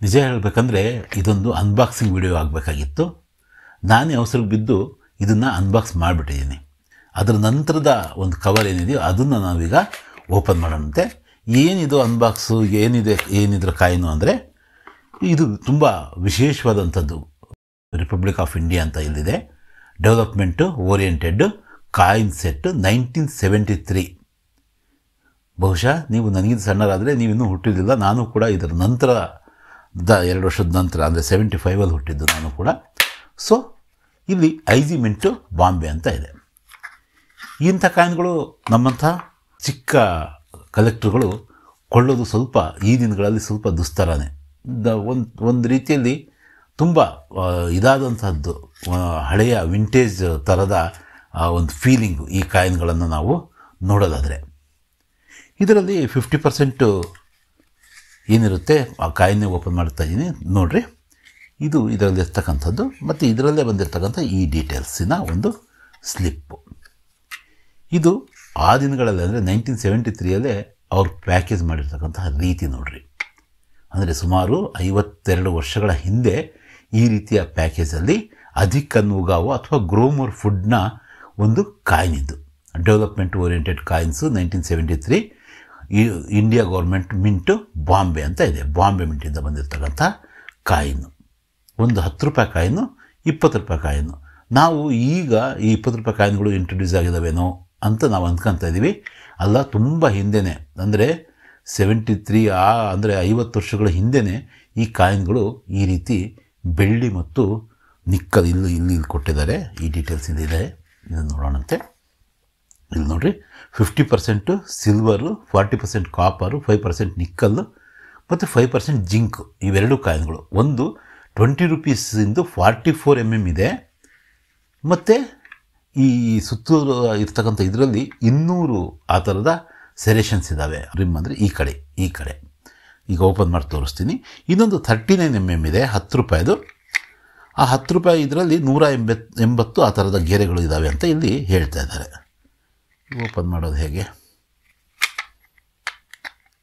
ನಿಜ ಹೇಳಬೇಕಂದ್ರೆ ಇದೊಂದು ಅನ್ಬಾಕ್ಸಿಂಗ್ ವಿಡಿಯೋ ಆಗಬೇಕಾಗಿತ್ತು. ನಾನೇ ಅವಸರಕ್ಕೆ ಬಿದ್ದು ಇದನ್ನು ಅನ್ಬಾಕ್ಸ್ ಮಾಡಿಬಿಟ್ಟಿದ್ದೀನಿ. ಅದರ ನಂತರದ ಒಂದು ಕವರ್ ಏನಿದೆಯೋ ಅದನ್ನು ನಾವೀಗ ಓಪನ್ ಮಾಡೋಣಂತೆ. ಏನಿದು ಅನ್ಬಾಕ್ಸು, ಏನಿದ್ರ ಕಾಯಿನು ಅಂದರೆ ಇದು ತುಂಬ ವಿಶೇಷವಾದಂಥದ್ದು. ರಿಪಬ್ಲಿಕ್ ಆಫ್ ಇಂಡಿಯಾ ಅಂತ ಇಲ್ಲಿದೆ. Development oriented coin set 1973. ಬಹುಶಃ ನೀವು ನನಗಿಂತ ಸಣ್ಣರಾದರೆ ನೀವಿನ್ನೂ ಹುಟ್ಟಿರಲಿಲ್ಲ. ನಾನು ಕೂಡ ಇದರ ನಂತರ 2 ವರ್ಷದ ನಂತರ ಅಂದರೆ 75 ಹುಟ್ಟಿದ್ದು ನಾನು ಕೂಡ. ಸೊ ಇಲ್ಲಿ IG ಮಿಂಟು ಬಾಂಬೆ ಅಂತ ಇದೆ. ಇಂಥ ಕಾಯಿನ್ಗಳು ನಮ್ಮಂಥ ಚಿಕ್ಕ ಕಲೆಕ್ಟರ್ಗಳು ಕೊಳ್ಳೋದು ಸ್ವಲ್ಪ ಈ ದಿನಗಳಲ್ಲಿ ಸ್ವಲ್ಪ ದುಸ್ತರನೇ. ಒಂದು ರೀತಿಯಲ್ಲಿ ತುಂಬ ಇದಾದಂಥದ್ದು, ಹಳೆಯ ವಿಂಟೇಜ್ ಥರದ ಒಂದು ಫೀಲಿಂಗು ಈ ಕಾಯಿನ್ಗಳನ್ನು ನಾವು ನೋಡೋದಾದರೆ. ಇದರಲ್ಲಿ 50% ಏನಿರುತ್ತೆ ಆ ಕಾಯಿನ್ನೇ ಓಪನ್ ಮಾಡ್ತಾ ಇದ್ದೀನಿ ನೋಡಿರಿ. ಇದು ಇದರಲ್ಲಿರ್ತಕ್ಕಂಥದ್ದು ಮತ್ತು ಇದರಲ್ಲೇ ಬಂದಿರತಕ್ಕಂಥ ಈ ಡೀಟೇಲ್ಸಿನ ಒಂದು ಸ್ಲಿಪ್ಪು. ಇದು ಆ ದಿನಗಳಲ್ಲಿ ಅಂದರೆ 1973ಯಲ್ಲೇ ಅವ್ರು ಪ್ಯಾಕೇಜ್ ಮಾಡಿರ್ತಕ್ಕಂತಹ ರೀತಿ ನೋಡಿರಿ. ಅಂದರೆ ಸುಮಾರು 52 ವರ್ಷಗಳ ಹಿಂದೆ ಈ ರೀತಿಯ ಪ್ಯಾಕೇಜಲ್ಲಿ ಅಧಿಕನ್ ಉಗಾವೋ ಅಥವಾ ಗ್ರೋಮೋರ್ ಫುಡ್ನ ಒಂದು ಕಾಯಿನ್ ಇದು. Development oriented coins 1973 India government mint Bombay ಅಂತ ಇದೆ. ಬಾಂಬೆ ಮಿಂಟಿಂದ ಬಂದಿರತಕ್ಕಂಥ ಕಾಯಿನು. ಒಂದು 10 ರೂಪಾಯಿ ಕಾಯಿನು, 20 ರೂಪಾಯಿ ಕಾಯಿನು. ನಾವು ಈಗ ಈ 20 ರೂಪಾಯಿ ಕಾಯಿನ್ಗಳು ಇಂಟ್ರೊಡ್ಯೂಸ್ ಆಗಿದ್ದಾವೇನೋ ಅಂತ ನಾವು ಅಂದ್ಕೊತಾ ಇದ್ದೀವಿ. ಅಲ್ಲ, ತುಂಬ ಹಿಂದೆಯೇ ಅಂದರೆ 73 ಅಂದರೆ 50 ವರ್ಷಗಳ ಹಿಂದೆಯೇ ಈ ಕಾಯಿನ್ಗಳು ಈ ರೀತಿ ಬೆಳ್ಳಿ ಮತ್ತು ನಿಕ್ಕಲ್ ಇಲ್ಲಿ ಕೊಟ್ಟಿದ್ದಾರೆ. ಈ ಡೀಟೇಲ್ಸ್ ಇಲ್ಲಿದೆ, ಇದನ್ನು ನೋಡೋಣಂತೆ. ಇಲ್ಲಿ ನೋಡಿರಿ, 50% ಸಿಲ್ವರು, 40% ಕಾಪರು, 5% ನಿಕ್ಕಲ್ಲು ಮತ್ತು 5% ಜಿಂಕ್. ಇವೆರಡು ಕಾಯಿನ್ಗಳು. ಒಂದು 20 ರೂಪೀಸಿಂದು 44 mm ಇದೆ. ಮತ್ತು ಈ ಸುತ್ತೂರು ಇರ್ತಕ್ಕಂಥ ಇದರಲ್ಲಿ 200 ಆ ಥರದ ಸೆರೇಷನ್ಸ್ ಇದ್ದಾವೆ. ರಿಮ್ ಅಂದರೆ ಈ ಕಡೆ ಈಗ ಓಪನ್ ಮಾಡಿ ತೋರಿಸ್ತೀನಿ. ಇನ್ನೊಂದು 39 mm ಇದೆ, 10 ರೂಪಾಯಿದು. ಆ 10 ರೂಪಾಯಿ ಇದರಲ್ಲಿ 180 ಆ ಥರದ ಗೆರೆಗಳು ಇದ್ದಾವೆ ಅಂತ ಇಲ್ಲಿ ಹೇಳ್ತಾ ಇದ್ದಾರೆ. ಓಪನ್ ಮಾಡೋದು ಹೇಗೆ?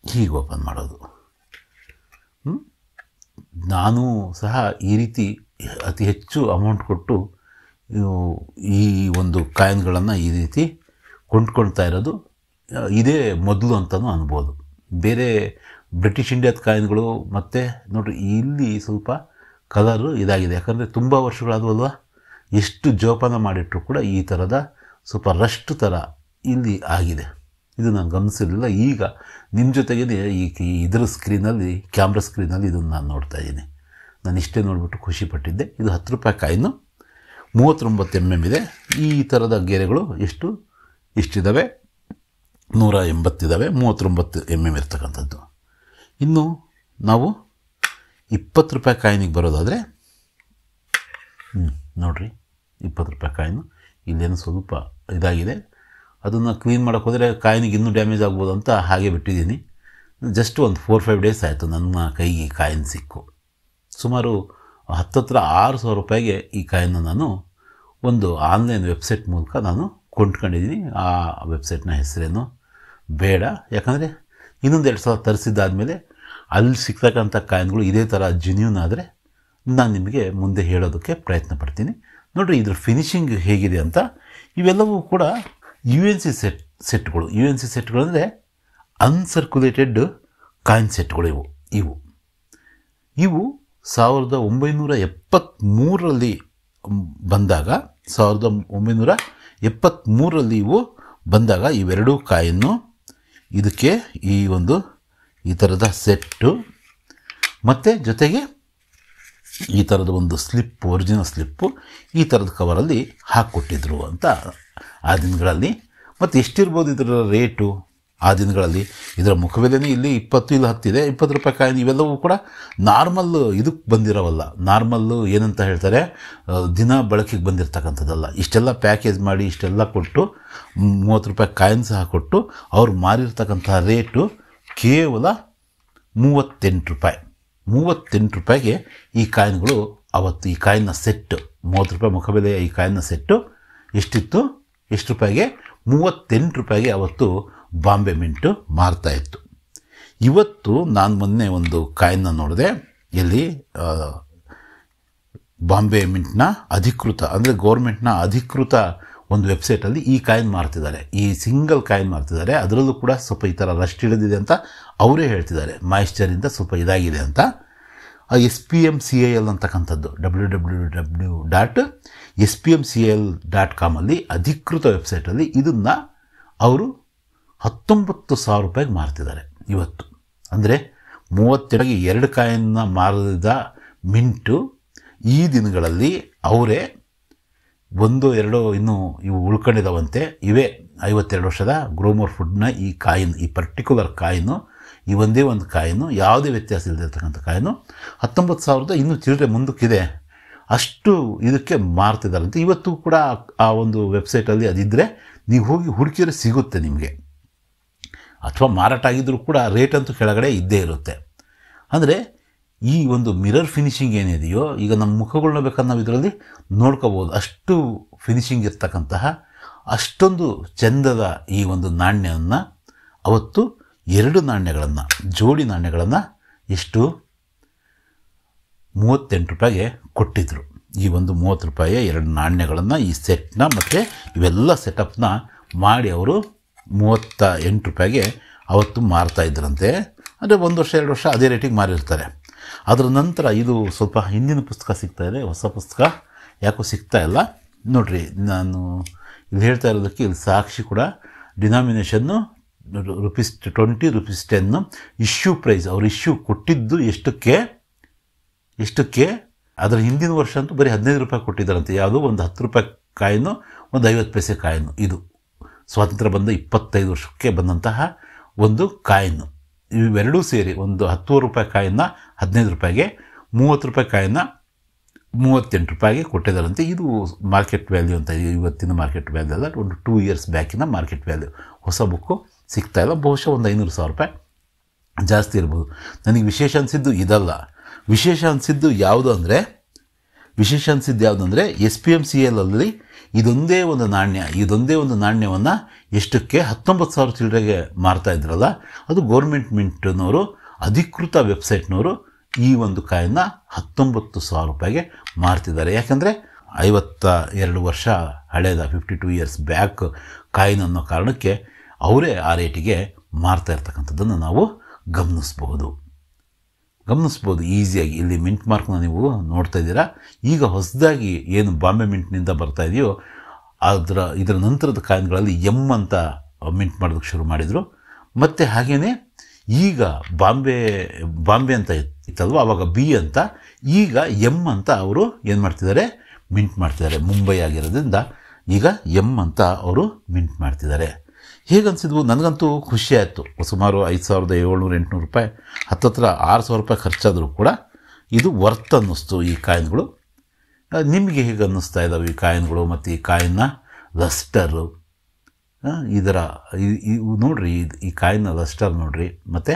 ಹೀಗೆ ಓಪನ್ ಮಾಡೋದು. ನಾನು ಸಹ ಈ ರೀತಿ ಅತಿ ಹೆಚ್ಚು ಅಮೌಂಟ್ ಕೊಟ್ಟು ಈ ಒಂದು ಕಾಯಿನ್ಗಳನ್ನು ಈ ರೀತಿ ಕೊಂಡ್ಕೊಳ್ತಾ ಇರೋದು ಇದೇ ಮೊದಲು ಅಂತಲೂ ಅನ್ಬೋದು. ಬೇರೆ ಬ್ರಿಟಿಷ್ ಇಂಡಿಯಾದ ಕಾಯಿನ್ಗಳು ಮತ್ತು ನೋಡಿರಿ ಇಲ್ಲಿ ಸ್ವಲ್ಪ ಕಲರು ಇದಾಗಿದೆ. ಯಾಕಂದರೆ ತುಂಬ ವರ್ಷಗಳಾದವಲ್ವ, ಎಷ್ಟು ಜೋಪಾನ ಮಾಡಿಟ್ಟರು ಕೂಡ ಈ ಥರದ ಸ್ವಲ್ಪ ರಸ್ಟ್ ಥರ ಇಲ್ಲಿ ಆಗಿದೆ. ಇದು ನಾನು ಗಮನಿಸಿರಲಿಲ್ಲ. ಈಗ ನಿಮ್ಮ ಜೊತೆಗೇ ಇದರ ಸ್ಕ್ರೀನಲ್ಲಿ, ಕ್ಯಾಮ್ರಾ ಸ್ಕ್ರೀನಲ್ಲಿ ಇದನ್ನು ನಾನು ನೋಡ್ತಾ ಇದ್ದೀನಿ. ನಾನು ಇಷ್ಟೇ ನೋಡಿಬಿಟ್ಟು ಖುಷಿಪಟ್ಟಿದ್ದೆ. ಇದು 10 ರೂಪಾಯಿ ಕಾಯಿನು, 39 mm ಇದೆ. ಈ ಥರದ ಗೆರೆಗಳು ಇಷ್ಟಿದ್ದಾವೆ, 180 ಇದ್ದಾವೆ, 39 mm ಇರ್ತಕ್ಕಂಥದ್ದು. ಇನ್ನು ನಾವು 20 ರೂಪಾಯಿ ಕಾಯಿನಿಗೆ ಬರೋದಾದರೆ ನೋಡಿರಿ, 20 ರೂಪಾಯಿ ಕಾಯಿನು ಇಲ್ಲೇನು ಸ್ವಲ್ಪ ಇದಾಗಿದೆ. ಅದನ್ನು ಕ್ಲೀನ್ ಮಾಡೋಕ್ಕೆ ಹೋದರೆ ಕಾಯಿನಿಗೆ ಇನ್ನೂ ಡ್ಯಾಮೇಜ್ ಆಗ್ಬೋದು ಅಂತ ಹಾಗೆ ಬಿಟ್ಟಿದ್ದೀನಿ. ಜಸ್ಟ್ ಒಂದು 4-5 ಡೇಸ್ ಆಯಿತು ನನ್ನ ಕೈಗೆ ಈ ಕಾಯಿನ್ ಸಿಕ್ಕು. ಸುಮಾರು 6,000 ರೂಪಾಯಿಗೆ ಈ ಕಾಯಿನ ನಾನು ಒಂದು ಆನ್ಲೈನ್ ವೆಬ್ಸೈಟ್ ಮೂಲಕ ನಾನು ಕೊಂಡ್ಕೊಂಡಿದ್ದೀನಿ. ಆ ವೆಬ್ಸೈಟ್ನ ಹೆಸರೇನು ಬೇಡ, ಯಾಕಂದರೆ ಇನ್ನೊಂದು 2 ಸಲ ತರಿಸಿದ್ದಾದಮೇಲೆ ಅಲ್ಲಿ ಸಿಗ್ತಕ್ಕಂಥ ಕಾಯಿನ್ಗಳು ಇದೇ ಥರ ಜೆನ್ಯೂನ್ ಆದರೆ ನಾನು ನಿಮಗೆ ಮುಂದೆ ಹೇಳೋದಕ್ಕೆ ಪ್ರಯತ್ನ ಪಡ್ತೀನಿ. ನೋಡಿರಿ ಇದ್ರ ಫಿನಿಷಿಂಗ್ ಹೇಗಿದೆ ಅಂತ. ಇವೆಲ್ಲವೂ ಕೂಡ UNC ಸೆಟ್ಗಳು. UNC ಸೆಟ್ಗಳು ಅಂದರೆ ಅನ್ಸರ್ಕ್ಯುಲೇಟೆಡ್ ಕಾಯಿನ್ ಸೆಟ್ಗಳು. ಇವು 1973ರಲ್ಲಿ ಬಂದಾಗ, 1973ರಲ್ಲಿ ಇವು ಬಂದಾಗ ಇವೆರಡೂ ಕಾಯಿನ್ನು ಇದಕ್ಕೆ ಈ ಥರದ ಸೆಟ್ಟು ಮತ್ತು ಜೊತೆಗೆ ಈ ಥರದ ಒಂದು ಸ್ಲಿಪ್, ಒರಿಜಿನಲ್ ಸ್ಲಿಪ್ಪು ಈ ಥರದ ಕವರಲ್ಲಿ ಹಾಕ್ಕೊಟ್ಟಿದ್ರು ಅಂತ ಆ ದಿನಗಳಲ್ಲಿ. ಮತ್ತು ಎಷ್ಟಿರ್ಬೋದು ಇದರ ರೇಟು ಆ ದಿನಗಳಲ್ಲಿ? ಇದರ ಮುಖಬೆಲೆನೇ ಇಲ್ಲಿ 20, ಇಲ್ಲಿ 10 ಇದೆ. 20 ರೂಪಾಯಿ ಕಾಯಿನ್ ಇವೆಲ್ಲವೂ ಕೂಡ ನಾರ್ಮಲ್ಲು ಇದಕ್ಕೆ ಬಂದಿರೋವಲ್ಲ. ನಾರ್ಮಲ್ಲು ಏನಂತ ಹೇಳ್ತಾರೆ, ದಿನ ಬಳಕೆಗೆ ಬಂದಿರತಕ್ಕಂಥದ್ದಲ್ಲ. ಇಷ್ಟೆಲ್ಲ ಪ್ಯಾಕೇಜ್ ಮಾಡಿ ಇಷ್ಟೆಲ್ಲ ಕೊಟ್ಟು 30 ರೂಪಾಯಿ ಕಾಯಿನ್ ಸಹ ಕೊಟ್ಟು ಅವ್ರು ಮಾರಿರ್ತಕ್ಕಂಥ ರೇಟು ಕೇವಲ 38 ರೂಪಾಯಿ. 38 ರೂಪಾಯಿಗೆ ಈ ಕಾಯಿನ್ಗಳು ಅವತ್ತು, ಈ ಕಾಯಿನ್ನ ಸೆಟ್ಟು 30 ರೂಪಾಯಿ ಮುಖಬೆಲೆಯ ಈ ಕಾಯಿನ್ನ ಸೆಟ್ಟು ಎಷ್ಟು ರೂಪಾಯಿಗೆ? 38 ರೂಪಾಯಿಗೆ ಅವತ್ತು ಬಾಂಬೆ ಮಿಂಟು ಮಾರ್ತಾಯಿತ್ತು. ಇವತ್ತು ನಾನು ಮೊನ್ನೆ ಒಂದು ಕಾಯಿನ್ನ ನೋಡಿದೆ. ಎಲ್ಲಿ ಬಾಂಬೆ ಮಿಂಟ್ನ ಅಧಿಕೃತ ಅಂದರೆ ಗೌರ್ಮೆಂಟ್ನ ಅಧಿಕೃತ ಒಂದು ವೆಬ್ಸೈಟಲ್ಲಿ ಈ ಕಾಯಿನ್ ಮಾರ್ತಿದ್ದಾರೆ, ಈ ಸಿಂಗಲ್ ಕಾಯಿನ್ ಮಾರ್ತಿದ್ದಾರೆ. ಅದರಲ್ಲೂ ಕೂಡ ಸ್ವಲ್ಪ ಈ ಥರ ರಸ್ಟ್ ಹಿಡಿದಿದೆ ಅಂತ ಅವರೇ ಹೇಳ್ತಿದ್ದಾರೆ, ಮಾಯಿಶ್ಚರಿಂದ ಸ್ವಲ್ಪ ಇದಾಗಿದೆ ಅಂತ. SPMCIL ಅಂತಕ್ಕಂಥದ್ದು www.spmcal.com ಅಧಿಕೃತ ವೆಬ್ಸೈಟಲ್ಲಿ ಇದನ್ನು ಅವರು 19,000 ರೂಪಾಯಿಗೆ ಮಾರ್ತಿದ್ದಾರೆ ಇವತ್ತು. ಅಂದರೆ 32 ಕಾಯಿನ್ನ ಮಾರಿದ ಮಿಂಟು ಈ ದಿನಗಳಲ್ಲಿ ಅವರೇ 1-2 ಇನ್ನೂ ಇವು ಉಳ್ಕೊಂಡಿದ್ದಾವಂತೆ. ಇವೇ 52 ವರ್ಷದ ಗ್ರೋಮೋರ್ ಫುಡ್ನ ಈ ಕಾಯಿನ್, ಈ ಪರ್ಟಿಕ್ಯುಲರ್ ಕಾಯಿನು, ಈ ಒಂದೇ ಒಂದು ಕಾಯಿನು, ಯಾವುದೇ ವ್ಯತ್ಯಾಸ ಇಲ್ಲದಿರ್ತಕ್ಕಂಥ ಕಾಯಿನು 19,000 ಇನ್ನೂ ಚಿಲ್ಲರೆ ಮುಂದಕ್ಕಿದೆ, ಅಷ್ಟು ಇದಕ್ಕೆ ಮಾರ್ತಿದ್ದಾರಂತೆ. ಇವತ್ತು ಕೂಡ ಆ ಒಂದು ವೆಬ್ಸೈಟಲ್ಲಿ ಅದಿದ್ದರೆ ನೀವು ಹೋಗಿ ಹುಡುಕಿದ್ರೆ ಸಿಗುತ್ತೆ ನಿಮಗೆ. ಅಥವಾ ಮಾರಾಟ ಆಗಿದ್ದರೂ ಕೂಡ ರೇಟ್ ಅಂತೂ ಕೆಳಗಡೆ ಇದ್ದೇ ಇರುತ್ತೆ. ಅಂದರೆ ಈ ಒಂದು ಮಿರರ್ ಫಿನಿಷಿಂಗ್ ಏನಿದೆಯೋ, ಈಗ ನಮ್ಮ ಮುಖಗಳನ್ನ ಬೇಕಾದ್ರೆ ನಾವು ಇದರಲ್ಲಿ ನೋಡ್ಕೋಬೋದು, ಅಷ್ಟು ಫಿನಿಷಿಂಗ್ ಇರ್ತಕ್ಕಂತಹ ಅಷ್ಟೊಂದು ಚೆಂದದ ಈ ಒಂದು ನಾಣ್ಯವನ್ನು ಅವತ್ತು 2 ನಾಣ್ಯಗಳನ್ನು, ಜೋಡಿ ನಾಣ್ಯಗಳನ್ನು ಎಷ್ಟು 38 ರೂಪಾಯಿಗೆ ಕೊಟ್ಟಿದ್ದರು. ಈ ಒಂದು 30 ರೂಪಾಯಿಯ 2 ನಾಣ್ಯಗಳನ್ನು, ಈ ಸೆಟ್ನ ಮತ್ತು ಇವೆಲ್ಲ ಸೆಟಪ್ನ ಮಾಡಿ ಅವರು 38 ರೂಪಾಯಿಗೆ ಅವತ್ತು ಮಾರ್ತಾ ಇದ್ರಂತೆ. ಅಂದರೆ 1 ವರ್ಷ 2 ವರ್ಷ ಅದೇ ರೇಟಿಗೆ ಮಾರಿರ್ತಾರೆ. ಅದರ ನಂತರ ಇದು ಸ್ವಲ್ಪ ಹಿಂದಿನ ಪುಸ್ತಕ ಸಿಗ್ತಾಯಿದೆ, ಹೊಸ ಪುಸ್ತಕ ಯಾಕೋ ಸಿಗ್ತಾ ಇಲ್ಲ ನೋಡಿರಿ. ನಾನು ಇಲ್ಲಿ ಹೇಳ್ತಾ ಇರೋದಕ್ಕೆ ಇಲ್ಲಿ ಸಾಕ್ಷಿ ಕೂಡ ಡಿನಾಮಿನೇಷನ್ನು ₹20, ₹10 ಇಶ್ಯೂ ಪ್ರೈಸ್. ಅವರು ಇಶ್ಯೂ ಕೊಟ್ಟಿದ್ದು ಎಷ್ಟಕ್ಕೆ ಅದರ ಹಿಂದಿನ ವರ್ಷ ಅಂತೂ ಬರೀ 15 ರೂಪಾಯಿ ಕೊಟ್ಟಿದ್ದಾರಂತೆ. ಯಾವುದೋ ಒಂದು 10 ರೂಪಾಯಿ ಕಾಯಿನು, ಒಂದು 50 ಪೈಸೆ ಕಾಯಿನು. ಇದು ಸ್ವಾತಂತ್ರ್ಯ ಬಂದ 25 ವರ್ಷಕ್ಕೆ ಬಂದಂತಹ ಒಂದು ಕಾಯಿನು. ಇವೆರಡೂ ಸೇರಿ ಒಂದು 10 ರೂಪಾಯಿ ಕಾಯಿನ 15 ರೂಪಾಯಿಗೆ, 30 ರೂಪಾಯಿ ಕಾಯಿನ 38 ರೂಪಾಯಿಗೆ ಕೊಟ್ಟಿದ್ದಾರಂತೆ. ಇದು ಮಾರ್ಕೆಟ್ ವ್ಯಾಲ್ಯೂ ಅಂತ, ಇವತ್ತಿನ ಮಾರ್ಕೆಟ್ ವ್ಯಾಲ್ಯೂ ಅಲ್ಲ, ಒಂದು 2 ಇಯರ್ಸ್ ಬ್ಯಾಕಿನ ಮಾರ್ಕೆಟ್ ವ್ಯಾಲ್ಯೂ. ಹೊಸ ಬುಕ್ಕು ಸಿಗ್ತಾಯಿಲ್ಲ, ಬಹುಶಃ ಒಂದು 500,000 ರೂಪಾಯಿ ಜಾಸ್ತಿ ಇರ್ಬೋದು. ನನಗೆ ವಿಶೇಷ ಅನಿಸಿದ್ದು ಇದಲ್ಲ. ವಿಶೇಷ ಅನಿಸಿದ್ದು ಯಾವುದು ಅಂದರೆ SPMCL ಇದೊಂದೇ ಒಂದು ನಾಣ್ಯವನ್ನು ಎಷ್ಟಕ್ಕೆ 19,000 ಚಿಲ್ಲರೆಗೆ ಮಾರ್ತಾ ಇದ್ರಲ್ಲ, ಅದು ಗೌರ್ಮೆಂಟ್ ಮಿಂಟ್ನವರು ಅಧಿಕೃತ ವೆಬ್ಸೈಟ್ನವರು ಈ ಒಂದು ಕಾಯಿನ 19,000 ರೂಪಾಯಿಗೆ ಮಾರ್ತಿದ್ದಾರೆ. ಯಾಕಂದರೆ 52 ವರ್ಷ ಹಳೆಯದ 52 ಇಯರ್ಸ್ ಬ್ಯಾಕ್ ಕಾಯಿನ್ ಅನ್ನೋ ಕಾರಣಕ್ಕೆ ಅವರೇ ಆ ರೇಟಿಗೆ ಮಾರ್ತಾ ಇರ್ತಕ್ಕಂಥದ್ದನ್ನು ನಾವು ಗಮನಿಸ್ಬೋದು ಈಸಿಯಾಗಿ. ಇಲ್ಲಿ ಮಿಂಟ್ ಮಾರ್ಕ್ನ ನೀವು ನೋಡ್ತಾ ಇದ್ದೀರಾ. ಈಗ ಹೊಸದಾಗಿ ಏನು ಬಾಂಬೆ ಮಿಂಟ್ನಿಂದ ಬರ್ತಾ ಇದೆಯೋ ಇದರ ನಂತರದ ಕಾಯಿನ್ಗಳಲ್ಲಿ M ಅಂತ ಮಿಂಟ್ ಮಾಡೋದಕ್ಕೆ ಶುರು ಮಾಡಿದರು. ಮತ್ತು ಹಾಗೆಯೇ ಈಗ ಬಾಂಬೆ ಅಂತ ಇತ್ತಲ್ವ, ಆವಾಗ B ಅಂತ, ಈಗ M ಅಂತ ಅವರು ಏನು ಮಾಡ್ತಿದ್ದಾರೆ, ಮಿಂಟ್ ಮಾಡ್ತಿದ್ದಾರೆ. ಮುಂಬೈ ಆಗಿರೋದ್ರಿಂದ ಈಗ M ಅಂತ ಅವರು ಮಿಂಟ್ ಮಾಡ್ತಿದ್ದಾರೆ. ಹೇಗನ್ಸಿದ್ವು? ನನಗಂತೂ ಖುಷಿ ಆಯಿತು. ಸುಮಾರು 5,700-800 ರೂಪಾಯಿ, ಹತ್ತತ್ರ 6,000 ರೂಪಾಯಿ ಖರ್ಚಾದರೂ ಕೂಡ ಇದು ವರ್ತ್ ಅನ್ನಿಸ್ತು ಈ ಕಾಯಿನ್ಗಳು. ನಿಮಗೆ ಹೇಗೆ ಅನ್ನಿಸ್ತಾ ಇದ್ದಾವೆ ಈ ಕಾಯಿನ್ಗಳು? ಮತ್ತು ಈ ಕಾಯಿನ್ನ ಲಸ್ಟರು, ನೋಡಿರಿ, ಈ ಕಾಯಿನ್ನ ಲಸ್ಟರ್ ನೋಡಿರಿ. ಮತ್ತು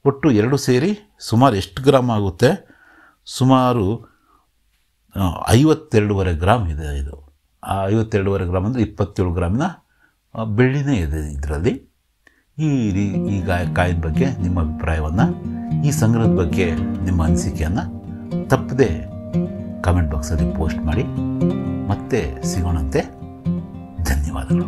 ಒಟ್ಟು 2 ಸೇರಿ ಸುಮಾರು ಎಷ್ಟು ಗ್ರಾಮ್ ಆಗುತ್ತೆ? ಸುಮಾರು 52.5 ಗ್ರಾಮ್ ಇದೆ ಇದು. 52.5 ಗ್ರಾಮ್ ಅಂದರೆ 27 ಗ್ರಾಮಿನ ಬೆಳ್ಳಿನೇ ಇದೆ ಇದರಲ್ಲಿ. ಈ ಕಾಯಿನ್ ಬಗ್ಗೆ ನಿಮ್ಮ ಅಭಿಪ್ರಾಯವನ್ನು, ಈ ಸಂಗ್ರಹದ ಬಗ್ಗೆ ನಿಮ್ಮ ಅನಿಸಿಕೆಯನ್ನು ತಪ್ಪದೆ ಕಮೆಂಟ್ ಬಾಕ್ಸಲ್ಲಿ ಪೋಸ್ಟ್ ಮಾಡಿ. ಮತ್ತೆ ಸಿಗೋಣಂತೆ. ಧನ್ಯವಾದಗಳು.